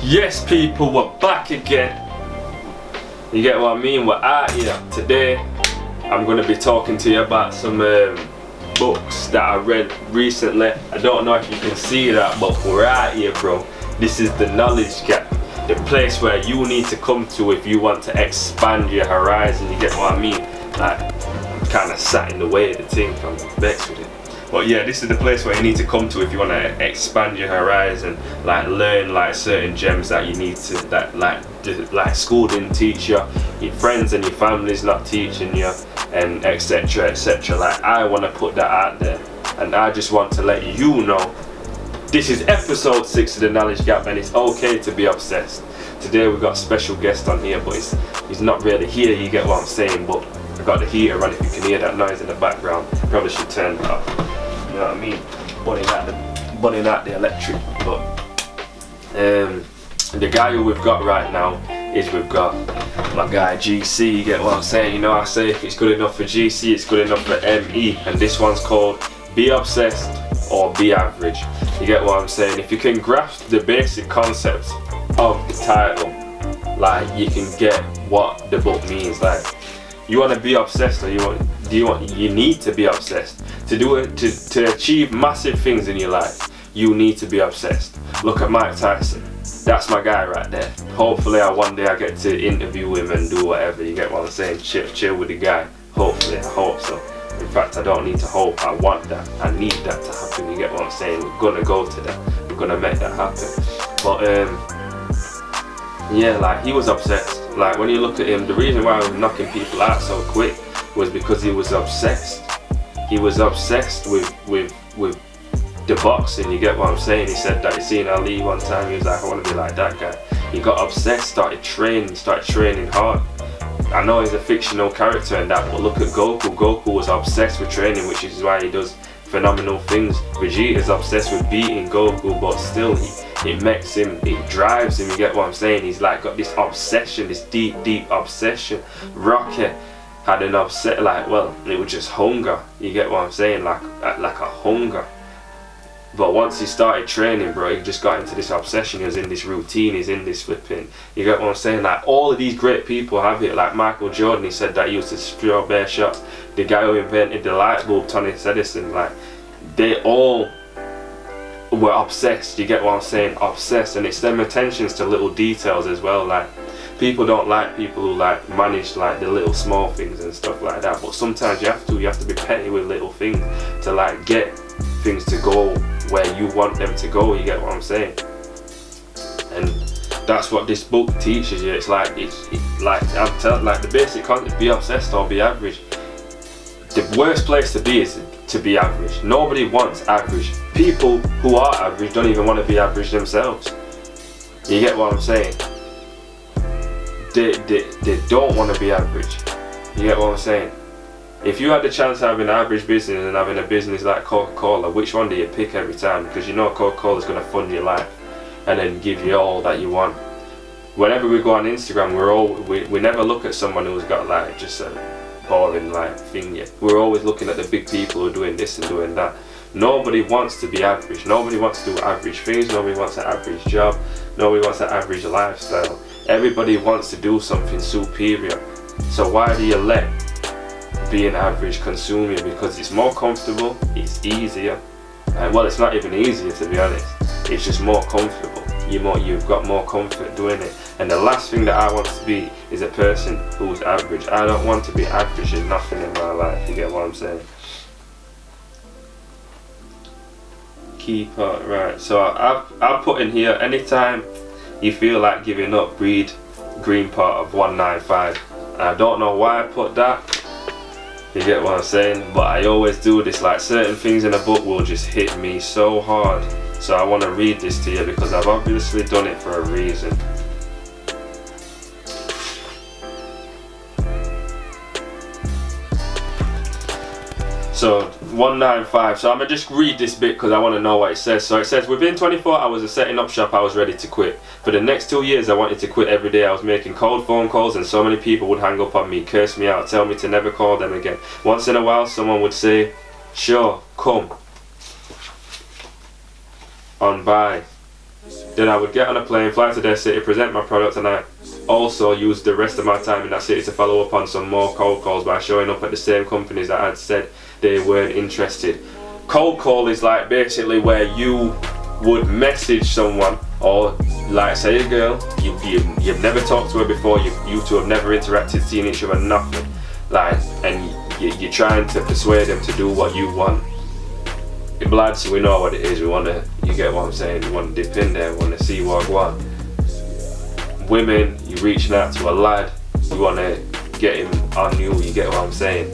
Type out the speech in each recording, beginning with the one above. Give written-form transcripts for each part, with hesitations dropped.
Yes people, we're back again. You get what I mean? We're out here. Today I'm going to be talking to you about some books that I read recently. I don't know if you can see that, but we're out here, bro. This is the knowledge gap, the place where you need to come to if you want to expand your horizon. You get what I mean? Like, kind of sat in the way of the thing from vexed with it. But yeah, this is the place where you need to come to if you want to expand your horizon, like learn like certain gems that you need to, that like school didn't teach you, your friends and your family's not teaching you, and etc etc. Like, I want to put that out there, and I just want to let you know this is episode 6 of the Knowledge Gap, and it's okay to be obsessed. Today we've got a special guest on here, but he's not really here, you get what I'm saying. But I got the heater on. If you can hear that noise in the background, probably should turn it off. You know what I mean? Burning out the electric. But the guy who we've got right now is, we've got my guy GC. You get what I'm saying? You know, I say if it's good enough for GC, it's good enough for ME. And this one's called Be Obsessed or Be Average. You get what I'm saying? If you can grasp the basic concepts of the title, like, you can get what the book means. Like, you want to be obsessed, or you need to be obsessed to achieve massive things in your life. You need to be obsessed. Look at Mike Tyson. That's my guy right there. Hopefully one day I get to interview him and do whatever. You get what I'm saying? Chill with the guy. Hopefully, I hope so. In fact, I don't need to hope, I want that. I need that to happen. You get what I'm saying? We're gonna go to that. We're gonna make that happen. But yeah, like, he was obsessed. Like, when you look at him, the reason why he was knocking people out so quick was because he was obsessed. He was obsessed with the boxing. You get what I'm saying? He said that he seen Ali one time, he was like, I want to be like that guy. He got obsessed, started training hard. I know he's a fictional character and that, but look at Goku. Goku was obsessed with training, which is why he does phenomenal things. Vegeta's obsessed with beating Goku, but still it makes him, it drives him. You get what I'm saying? He's like got this obsession, this deep obsession. Rocky had an it was just hunger. You get what I'm saying? Like a hunger. But once he started training, bro, he just got into this obsession. He was in this routine, he's in this flipping. You get what I'm saying? Like, all of these great people have it. Like Michael Jordan, he said that he used to throw bare shots. The guy who invented the light bulb, Thomas Edison, like, they all were obsessed. You get what I'm saying? Obsessed. And it's them attentions to little details as well. Like, people don't like people who like manage like the little small things and stuff like that. But sometimes you have to be petty with little things to like get things to go where you want them to go. You get what I'm saying? And that's what this book teaches you. It's like I'm telling, like, the basic concept: be obsessed or be average. The worst place to be is to be average. Nobody wants average. People who are average don't even want to be average themselves. You get what I'm saying? They don't want to be average. You get what I'm saying? If you had the chance of having an average business and having a business like Coca-Cola, which one do you pick every time? Because you know Coca-Cola is going to fund your life and then give you all that you want. Whenever we go on Instagram, we never look at someone who's got like just a boring like thing yet. We're always looking at the big people who are doing this and doing that. Nobody wants to be average. Nobody wants to do average things. Nobody wants an average job. Nobody wants an average lifestyle. Everybody wants to do something superior. So why do you let being average consume you? Because it's more comfortable, it's easier. Well, it's not even easier, to be honest. It's just more comfortable. You've got more comfort doing it. And the last thing that I want to be is a person who's average. I don't want to be average in nothing in my life. You get what I'm saying? Key part, right? So I've put in here, anytime you feel like giving up, read green part of 195. I don't know why I put that. You get what I'm saying? But I always do this. Like, certain things in a book will just hit me so hard. So I want to read this to you because I've obviously done it for a reason. So 195. So I'm gonna just read this bit because I want to know what it says. So it says, within 24 hours of setting up shop, I was ready to quit. For the next 2 years, I wanted to quit every day. I was making cold phone calls and so many people would hang up on me, curse me out, tell me to never call them again. Once in a while, someone would say, sure, come on by. Then I would get on a plane, fly to their city, present my product, and I also use the rest of my time in that city to follow up on some more cold calls by showing up at the same companies that I'd said they weren't interested. Cold call is like basically where you would message someone, or like say a girl, you've never talked to her before, you two have never interacted, seen each other, nothing, like, and you're trying to persuade them to do what you want. Lads, we know what it is, we want to, you get what I'm saying, we want to dip in there, we want to see what I want. Women, you're reaching out to a lad, you want to get him on you get what I'm saying.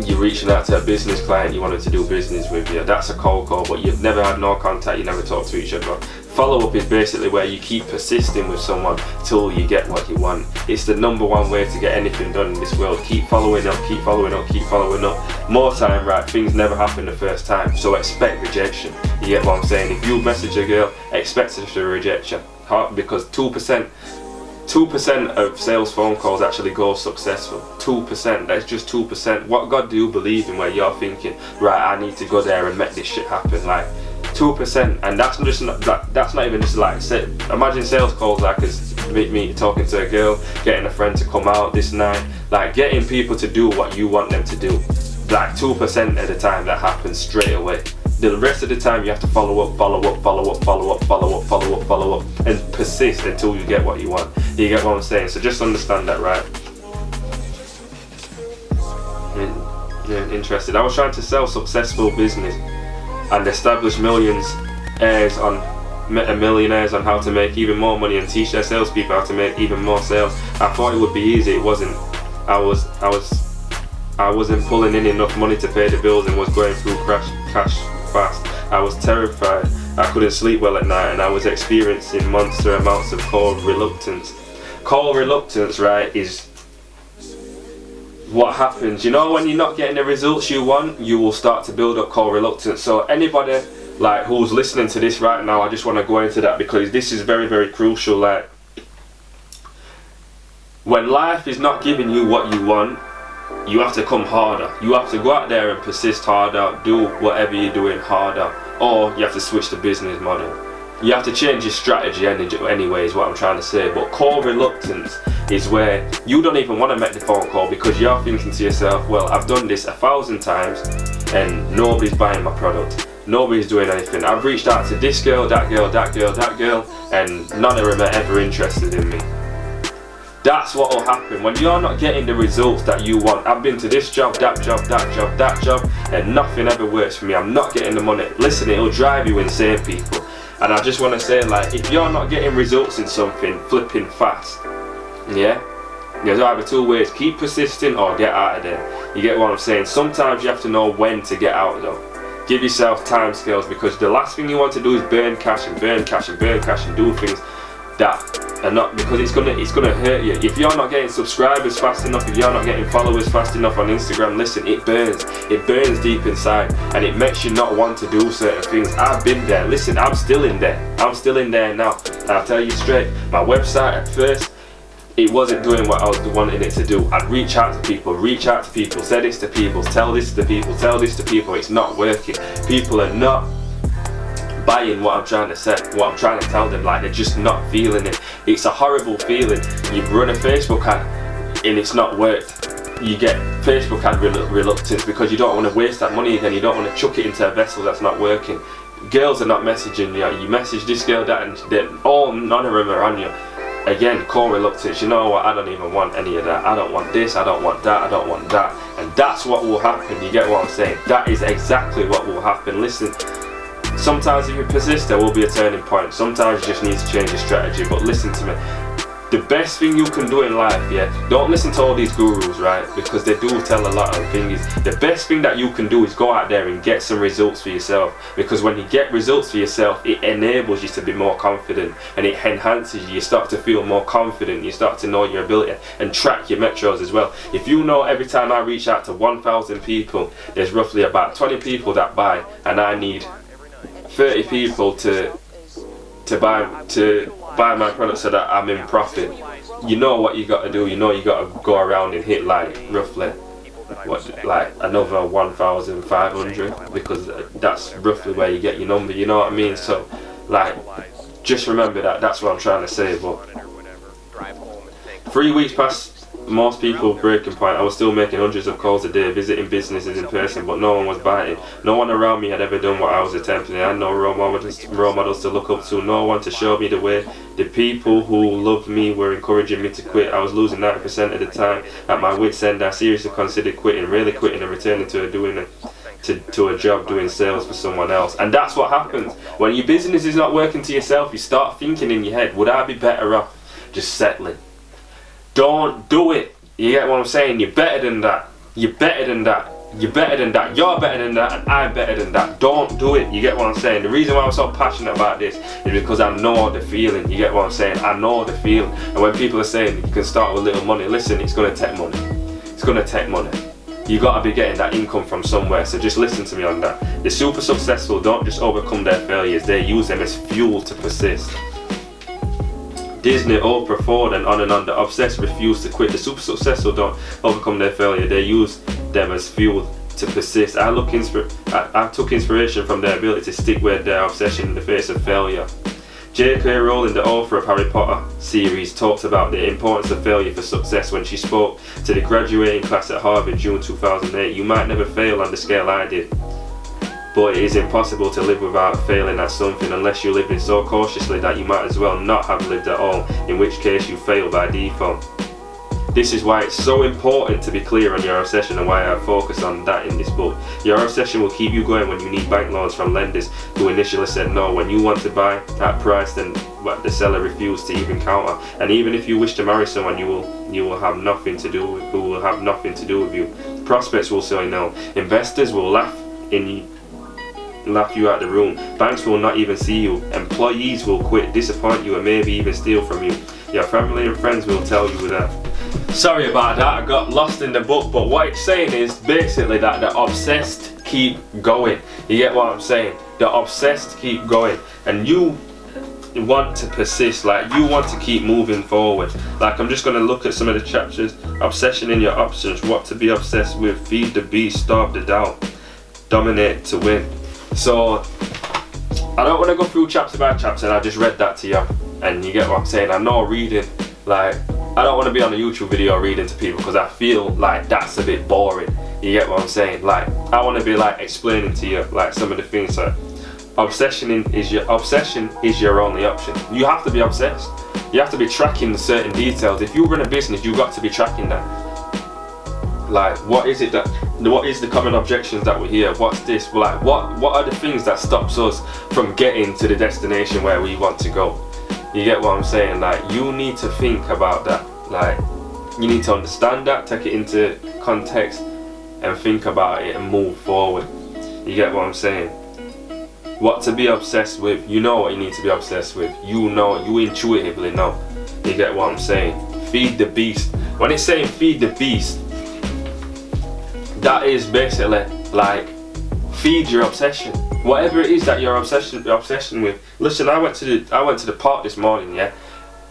You're reaching out to a business client, you wanted to do business with you, that's a cold call, but you've never had no contact, you never talked to each other. Follow up is basically where you keep persisting with someone till you get what you want. It's the number one way to get anything done in this world. Keep following up, keep following up, keep following up. More time, right, things never happen the first time, so expect rejection. You get what I'm saying? If you message a girl, expect a rejection. Because 2% of sales phone calls actually go successful. 2%, that's just 2%. What God do you believe in where you're thinking, right, I need to go there and make this shit happen? Like 2%, and that's not even just like, imagine sales calls like as me talking to a girl, getting a friend to come out this night, like getting people to do what you want them to do. Like 2% of the time that happens straight away. The rest of the time you have to follow up, and persist until you get what you want. You get what I'm saying? So just understand that, right? Interested. I was trying to sell successful business and establish millionaires on how to make even more money and teach their salespeople how to make even more sales. I thought it would be easy. It wasn't. I wasn't pulling in enough money to pay the bills and was going through cash fast. I was terrified. I couldn't sleep well at night, and I was experiencing monster amounts of cold reluctance. Cold reluctance, right, is what happens. You know, when you're not getting the results you want, you will start to build up cold reluctance. So anybody like who's listening to this right now, I just want to go into that because this is very, very crucial. Like, when life is not giving you what you want, you have to come harder. You have to go out there and persist harder, do whatever you're doing harder, or you have to switch the business model. You have to change your strategy anyway, is what I'm trying to say. But cold reluctance is where you don't even want to make the phone call because you're thinking to yourself, well, I've done this 1,000 times and nobody's buying my product. Nobody's doing anything. I've reached out to this girl, that girl, that girl, that girl, and none of them are ever interested in me. That's what will happen when you're not getting the results that you want. I've been to this job, that job, that job, that job, and nothing ever works for me. I'm not getting the money. Listen, it'll drive you insane, people. And I just want to say, like, if you're not getting results in something, flipping fast, yeah? There's either two ways, keep persisting or get out of there. You get what I'm saying? Sometimes you have to know when to get out though. Give yourself time scales, because the last thing you want to do is burn cash and burn cash and burn cash and do things that are not, because it's gonna hurt you. If you're not getting subscribers fast enough, if you're not getting followers fast enough on Instagram, listen, it burns deep inside, and it makes you not want to do certain things. I've been there. Listen, I'm still in there now. I'll tell you straight, my website at first, it wasn't doing what I was wanting it to do. I'd reach out to people, say this to people, tell this to people, it's not working. People are not buying what I'm trying to say, what I'm trying to tell them. Like, they're just not feeling it. It's a horrible feeling. You run a Facebook ad and it's not worked. You get Facebook ad reluctance because you don't want to waste that money again. You don't want to chuck it into a vessel that's not working. Girls are not messaging you. You message this girl, that, and none of them are on you. Again, core reluctance. You know what? I don't even want any of that. I don't want this. I don't want that. I don't want that. And that's what will happen. You get what I'm saying? That is exactly what will happen. Listen. Sometimes if you persist, there will be a turning point. Sometimes you just need to change your strategy. But listen to me. The best thing you can do in life, yeah, don't listen to all these gurus, right? Because they do tell a lot of things. The best thing that you can do is go out there and get some results for yourself. Because when you get results for yourself, it enables you to be more confident, and it enhances you. You start to feel more confident. You start to know your ability and track your metros as well. If you know every time I reach out to 1,000 people, there's roughly about 20 people that buy, and I need 30 people to buy my product so that I'm in profit. You know what you got to do. You know you got to go around and hit like roughly like another 1,500, because that's roughly where you get your number, you know what I mean? So like, just remember that, that's what I'm trying to say. But 3 weeks past most people breaking point, I was still making hundreds of calls a day, visiting businesses in person, but no one was biting. No one around me had ever done what I was attempting. I had no role models to look up to, no one to show me the way. The people who loved me were encouraging me to quit. I was losing 90% of the time. At my wit's end, I seriously considered quitting, really quitting, and returning to a job doing sales for someone else. And that's what happens when your business is not working to yourself. You start thinking in your head, would I be better off just settling? Don't do it. You get what I'm saying? You're better than that. You're better than that. You're better than that. You're better than that, and I'm better than that. Don't do it. You get what I'm saying? The reason why I'm so passionate about this is because I know the feeling. You get what I'm saying? I know the feeling. And when people are saying you can start with little money, listen, it's going to take money. It's going to take money. You got to be getting that income from somewhere. So just listen to me on that. The super successful don't just overcome their failures. They use them as fuel to persist. Disney, Oprah, Ford, and on. The obsessed refuse to quit. The super successful don't overcome their failure. They use them as fuel to persist. I took inspiration from their ability to stick with their obsession in the face of failure. J.K. Rowling, the author of Harry Potter series, talks about the importance of failure for success when she spoke to the graduating class at Harvard June 2008. You might never fail on the scale I did, but it is impossible to live without failing at something unless you're living so cautiously that you might as well not have lived at all, in which case you fail by default. This is why it's so important to be clear on your obsession, and why I focus on that in this book. Your obsession will keep you going when you need bank loans from lenders who initially said no, when you want to buy at price then what the seller refused to even counter, and even if you wish to marry someone you will have nothing to do with, who will have nothing to do with you. Prospects will say no. Investors will laugh you out the room. Banks will not even see you. Employees will quit, disappoint you, and maybe even steal from you. Your family and friends will tell you that. Sorry about that, I got lost in the book, but what it's saying is basically that the obsessed keep going. You get what I'm saying? The obsessed keep going, and you want to persist, like you want to keep moving forward. Like, I'm just going to look at some of the chapters. Obsession in your options, what to be obsessed with, feed the beast, starve the doubt, dominate to win. So I don't want to go through chapter by chapter, and I just read that to you, and you get what I'm saying. I know reading, like, I don't want to be on a YouTube video reading to people because I feel like that's a bit boring. You get what I'm saying? Like, I want to be like explaining to you like some of the things. That obsession is your only option. You have to be obsessed. You have to be tracking certain details. If you run a business, you've got to be tracking that. Like, what is the common objections that we hear? What's this? Like, what are the things that stops us from getting to the destination where we want to go? You get what I'm saying? Like, you need to think about that. Like, you need to understand that, take it into context, and think about it and move forward. You get what I'm saying? What to be obsessed with. You know what you need to be obsessed with. You know, you intuitively know. You get what I'm saying? Feed the beast. When it's saying feed the beast, that is basically like feed your obsession. Whatever it is that you're obsession with. Listen, I went to the park this morning, yeah.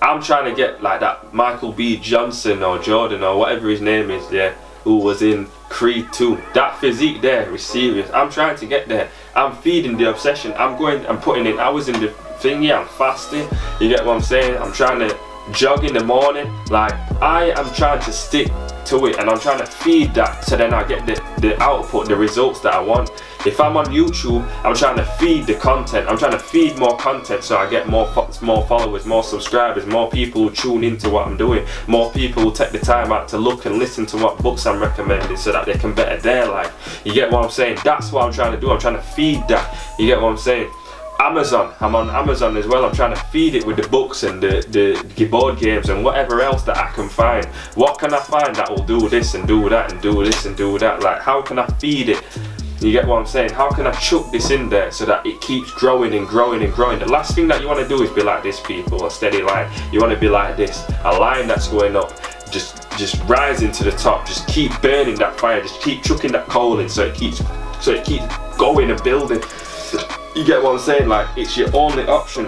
I'm trying to get like that Michael B. Johnson or Jordan or whatever his name is, yeah, who was in Creed 2. That physique there is serious. I'm trying to get there. I'm feeding the obsession. I'm putting in hours in the thing, yeah, I'm fasting. You get what I'm saying? I'm trying to jog in the morning. Like, I am trying to stick to it, and I'm trying to feed that, so then I get the output, the results that I want. If I'm on YouTube, I'm trying to feed the content. I'm trying to feed more content, so I get more followers, more subscribers, more people who tune into what I'm doing, more people who take the time out to look and listen to what books I'm recommending, so that they can better their life. You get what I'm saying? That's what I'm trying to do. I'm trying to feed that. You get what I'm saying? Amazon, I'm on Amazon as well. I'm trying to feed it with the books and the board games and whatever else that I can find. What can I find that will do this and do that and do this and do that? Like, how can I feed it? You get what I'm saying? How can I chuck this in there so that it keeps growing and growing and growing? The last thing that you want to do is be like this, people, a steady line. You want to be like this, a line that's going up, just rising to the top. Just keep burning that fire. Just keep chucking that coal in so it keeps going and building. You get what I'm saying? Like, it's your only option.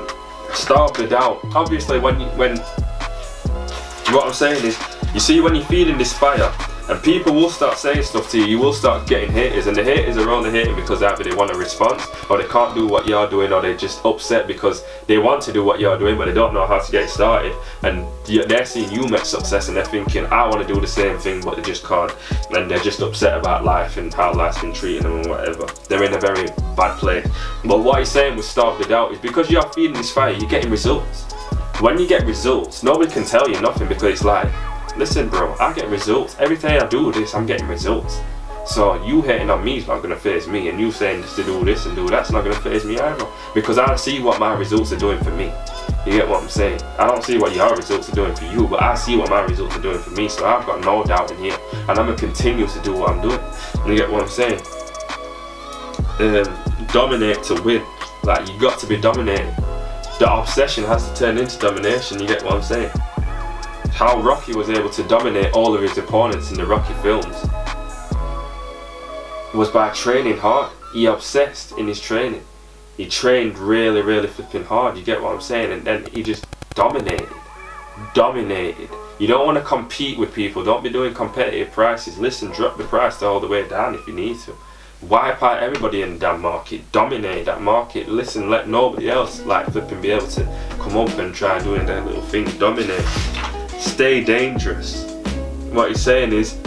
Starve the doubt. Obviously, when what I'm saying is, you see, when you're feeding this fire, And people will start saying stuff to you. You will start getting haters, and the haters are only hating because either they want a response, or they can't do what you're doing, or they're just upset because they want to do what you're doing but they don't know how to get it started. And they're seeing you make success and they're thinking, I want to do the same thing, but they just can't. And they're just upset about life and how life's been treating them and whatever. They're in a very bad place. But what he's saying with Starve the Doubt is because you're feeding this fire, you're getting results. When you get results, nobody can tell you nothing, because it's like, listen bro, I get results. Every time I do this, I'm getting results. So you hating on me is not going to faze me, and you saying just to do this and do that's not going to faze me either, because I see what my results are doing for me. You get what I'm saying? I don't see what your results are doing for you, but I see what my results are doing for me, so I've got no doubt in here, and I'm going to continue to do what I'm doing. You get what I'm saying? Dominate to win. Like, you got to be dominated. The obsession has to turn into domination. You get what I'm saying? How Rocky was able to dominate all of his opponents in the Rocky films was by training hard. He obsessed in his training. He trained really, really flipping hard. You get what I'm saying? And then he just dominated. You don't want to compete with people. Don't be doing competitive prices. Listen, drop the price all the way down if you need to. Wipe out everybody in the damn market. Dominate that market. Listen, let nobody else like flipping be able to come up and try doing their little thing. Dominate. Stay dangerous. What he's saying is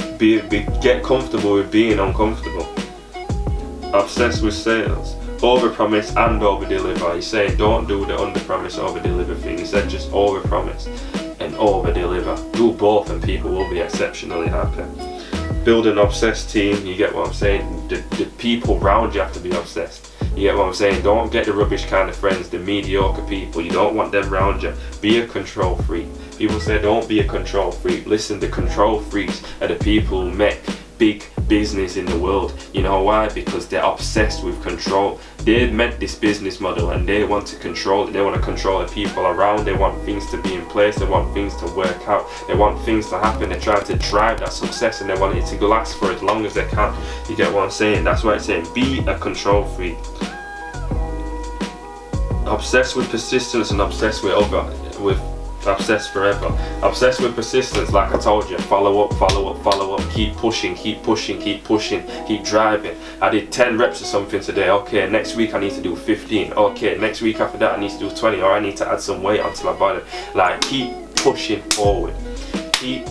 get comfortable with being uncomfortable. Obsessed with sales. Overpromise and over-deliver. He's saying don't do the under-promise, over-deliver thing. He said just overpromise and over-deliver. Do both and people will be exceptionally happy. Build an obsessed team. You get what I'm saying? The people around you have to be obsessed. You get what I'm saying? Don't get the rubbish kind of friends, the mediocre people. You don't want them around you. Be a control freak. People say don't be a control freak. Listen, the control freaks are the people who make big business in the world. You know why? Because they're obsessed with control. They made this business model and they want to control it. They want to control the people around. They want things to be in place. They want things to work out. They want things to happen. They're trying to drive that success and they want it to last for as long as they can. You get what I'm saying? That's why it's saying be a control freak. Obsessed with persistence and obsessed with obsessed forever. Obsessed with persistence, like I told you. Follow up. Keep pushing, keep driving. I did 10 reps or something today. Okay, next week I need to do 15. Okay, next week after that I need to do 20, or I need to add some weight onto my body. Like, keep pushing forward. You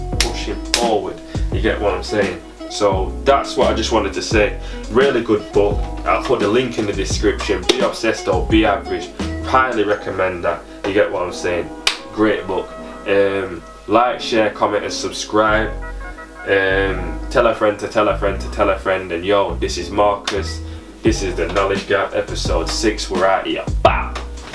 get what I'm saying? So that's what I just wanted to say. Really good book. I'll put the link in the description. Be Obsessed or Be Average. Highly recommend that. You get what I'm saying? Great book. Like, share, comment and subscribe. Tell a friend to tell a friend to tell a friend. And yo, this is Marcus. This is the Knowledge Gap episode 6. We're out here. Bam!